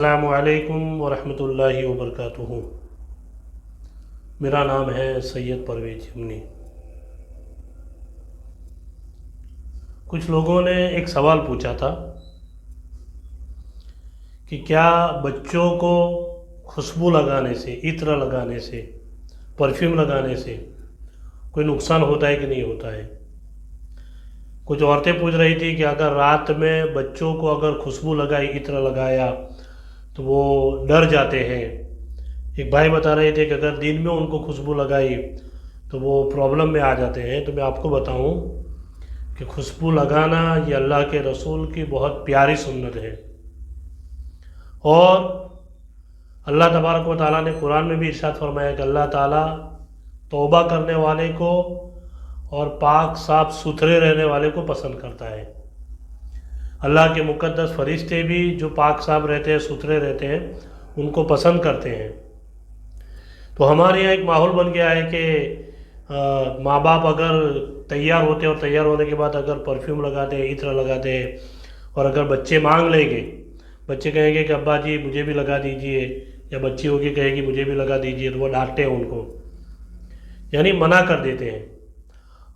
السلام علیکم ورحمۃ اللہ وبرکاتہ۔ میرا نام ہے سید پرویز یمنی۔ کچھ لوگوں نے ایک سوال پوچھا تھا کہ کیا بچوں کو خوشبو لگانے سے، عطر لگانے سے، پرفیوم لگانے سے کوئی نقصان ہوتا ہے کہ نہیں ہوتا ہے۔ کچھ عورتیں پوچھ رہی تھی کہ اگر رات میں بچوں کو اگر خوشبو لگائی، عطر لگایا تو وہ ڈر جاتے ہیں۔ ایک بھائی بتا رہے تھے کہ اگر دن میں ان کو خوشبو لگائی تو وہ پرابلم میں آ جاتے ہیں۔ تو میں آپ کو بتاؤں کہ خوشبو لگانا یہ اللہ کے رسول کی بہت پیاری سنت ہے، اور اللہ تبارک و تعالیٰ نے قرآن میں بھی ارشاد فرمایا کہ اللہ تعالیٰ توبہ کرنے والے کو اور پاک صاف ستھرے رہنے والے کو پسند کرتا ہے۔ اللہ کے مقدس فرشتے بھی جو پاک صاف رہتے ہیں، ستھرے رہتے ہیں، ان کو پسند کرتے ہیں۔ تو ہمارے یہاں ایک ماحول بن گیا ہے کہ ماں باپ اگر تیار ہوتے اور تیار ہونے کے بعد اگر پرفیوم لگاتے ہیں، عطر لگاتے ہیں، اور اگر بچے مانگ لیں گے، بچے کہیں گے کہ ابا جی مجھے بھی لگا دیجئے، یا بچی ہوگی کہے گی مجھے بھی لگا دیجئے، تو وہ ڈانٹتے ہیں ان کو، یعنی منع کر دیتے ہیں۔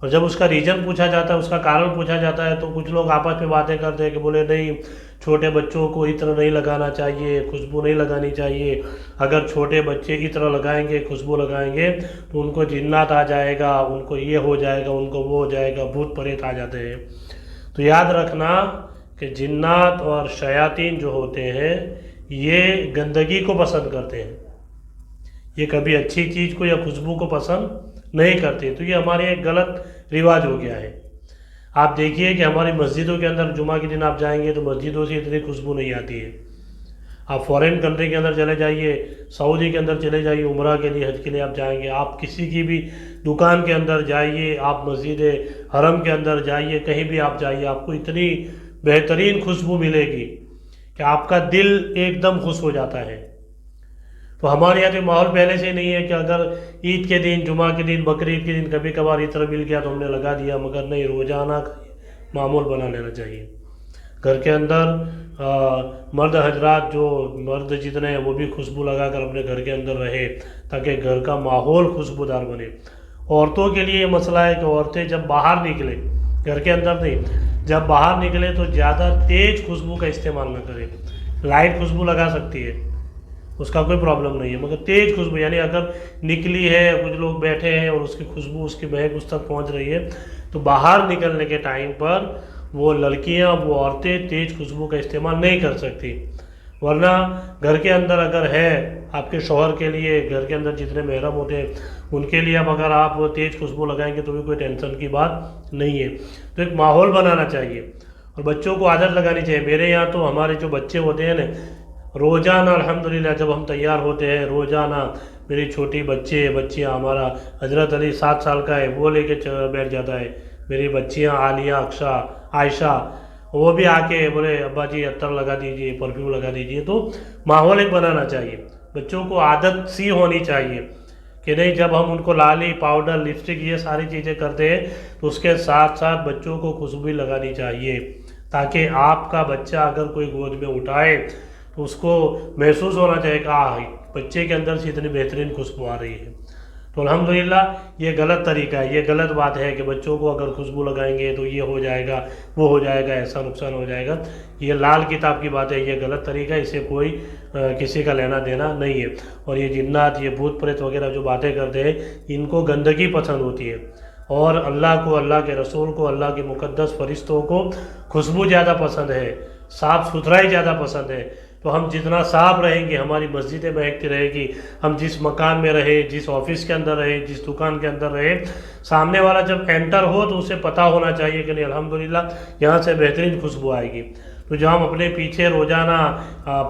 اور جب اس کا ریزن پوچھا جاتا ہے، اس کا کارن پوچھا جاتا ہے، تو کچھ لوگ آپس میں باتیں کرتے ہیں کہ بولے نہیں، چھوٹے بچوں کو عطر نہیں لگانا چاہیے، خوشبو نہیں لگانی چاہیے، اگر چھوٹے بچے عطر لگائیں گے، خوشبو لگائیں گے تو ان کو جنات آ جائے گا، ان کو یہ ہو جائے گا، ان کو وہ ہو جائے گا، بھوت پریت آ جاتے ہیں۔ تو یاد رکھنا کہ جنات اور شیاطین جو ہوتے ہیں یہ گندگی کو پسند کرتے ہیں، یہ کبھی اچھی چیز کو یا خوشبو کو پسند نہیں کرتے۔ تو یہ ہمارے ایک غلط رواج ہو گیا ہے۔ آپ دیکھیے کہ ہماری مسجدوں کے اندر جمعہ کے دن آپ جائیں گے تو مسجدوں سے اتنی خوشبو نہیں آتی ہے۔ آپ فورین کنٹری کے اندر چلے جائیے، سعودی کے اندر چلے جائیے، عمرہ کے لیے، حج کے لیے آپ جائیں گے، آپ کسی کی بھی دکان کے اندر جائیے، آپ مسجد حرم کے اندر جائیے، کہیں بھی آپ جائیے، آپ کو اتنی بہترین خوشبو ملے گی کہ آپ کا دل ایک دم خوش ہو جاتا ہے۔ تو ہمارے یہاں تو ماحول پہلے سے ہی نہیں ہے کہ اگر عید کے دن، جمعہ کے دن، بقرعید کے دن کبھی کبھار عطر مل گیا تو ہم نے لگا دیا، مگر نہیں، روزانہ معمول بنا لینا چاہیے۔ گھر کے اندر مرد حضرات، جو مرد جتنے ہیں وہ بھی خوشبو لگا کر اپنے گھر کے اندر رہے تاکہ گھر کا ماحول خوشبودار بنے۔ عورتوں کے لیے یہ مسئلہ ہے کہ عورتیں جب باہر نکلیں، گھر کے اندر نہیں، جب باہر نکلیں تو زیادہ تیز خوشبو کا استعمال نہ کریں۔ لائٹ خوشبو لگا سکتی ہے، اس کا کوئی پرابلم نہیں ہے، مگر تیز خوشبو، یعنی اگر نکلی ہے، کچھ لوگ بیٹھے ہیں اور اس کی خوشبو، اس کی مہک اس تک پہنچ رہی ہے، تو باہر نکلنے کے ٹائم پر وہ لڑکیاں، وہ عورتیں تیز خوشبو کا استعمال نہیں کر سکتی۔ ورنہ گھر کے اندر اگر ہے آپ کے شوہر کے لیے، گھر کے اندر جتنے محرم ہوتے ہیں ان کے لیے اب اگر آپ تیز خوشبو لگائیں گے تو بھی کوئی ٹینشن کی بات نہیں ہے۔ تو ایک ماحول بنانا چاہیے اور بچوں کو عادت لگانی چاہیے۔ میرے یہاں تو ہمارے جو بچے ہوتے ہیں نا، روزانہ الحمدللہ جب ہم تیار ہوتے ہیں، روزانہ میری چھوٹی بچیاں، ہمارا حضرت علی 7 سال کا ہے، وہ لے کے بیٹھ جاتا ہے، میری بچیاں عالیہ، اکشا، عائشہ، وہ بھی آ کے بولے ابا جی عطر لگا دیجئے، پرفیوم لگا دیجئے۔ تو ماحول ایک بنانا چاہیے، بچوں کو عادت سی ہونی چاہیے کہ نہیں، جب ہم ان کو لالی، پاؤڈر، لپسٹک، یہ ساری چیزیں کرتے ہیں تو اس کے ساتھ ساتھ بچوں کو خوشبو بھی لگانی چاہیے، تاکہ آپ کا بچہ اگر کوئی گود میں اٹھائے تو اس کو محسوس ہونا چاہیے کہ بچے کے اندر سے اتنی بہترین خوشبو آ رہی ہے۔ تو الحمدللہ یہ غلط طریقہ ہے، یہ غلط بات ہے کہ بچوں کو اگر خوشبو لگائیں گے تو یہ ہو جائے گا، وہ ہو جائے گا، ایسا نقصان ہو جائے گا۔ یہ لال کتاب کی بات ہے، یہ غلط طریقہ ہے، اسے کوئی کسی کا لینا دینا نہیں ہے۔ اور یہ جنات، یہ بھوت پریت وغیرہ جو باتیں کرتے ہیں، ان کو گندگی پسند ہوتی ہے، اور اللہ کو، اللہ کے رسول کو، اللہ کے مقدس فرشتوں کو خوشبو زیادہ پسند ہے، صاف ستھرائی زیادہ پسند ہے۔ تو ہم جتنا صاف رہیں گے، ہماری مسجدیں مہکتی رہے گی، ہم جس مکان میں رہے، جس آفس کے اندر رہے، جس دکان کے اندر رہے، سامنے والا جب انٹر ہو تو اسے پتہ ہونا چاہیے کہ نہیں الحمدللہ یہاں سے بہترین خوشبو آئے گی۔ تو جو ہم اپنے پیچھے روزانہ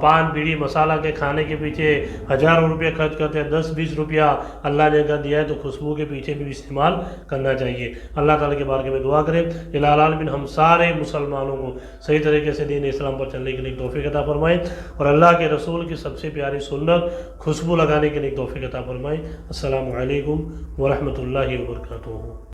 پان بیڑی مسالہ کے کھانے کے پیچھے ہزاروں روپے خرچ کرتے ہیں، 10-20 روپیہ اللہ نے اگر دیا ہے تو خوشبو کے پیچھے بھی استعمال کرنا چاہیے۔ اللہ تعالیٰ کے بارے میں دعا کریں، الہ العالمین ہم سارے مسلمانوں کو صحیح طریقے سے دین اسلام پر چلنے کے لیے توفیق عطا فرمائیں، اور اللہ کے رسول کی سب سے پیاری سنت خوشبو لگانے کے لیے توفیق عطا فرمائیں۔ السلام علیکم ورحمۃ اللہ وبرکاتہ۔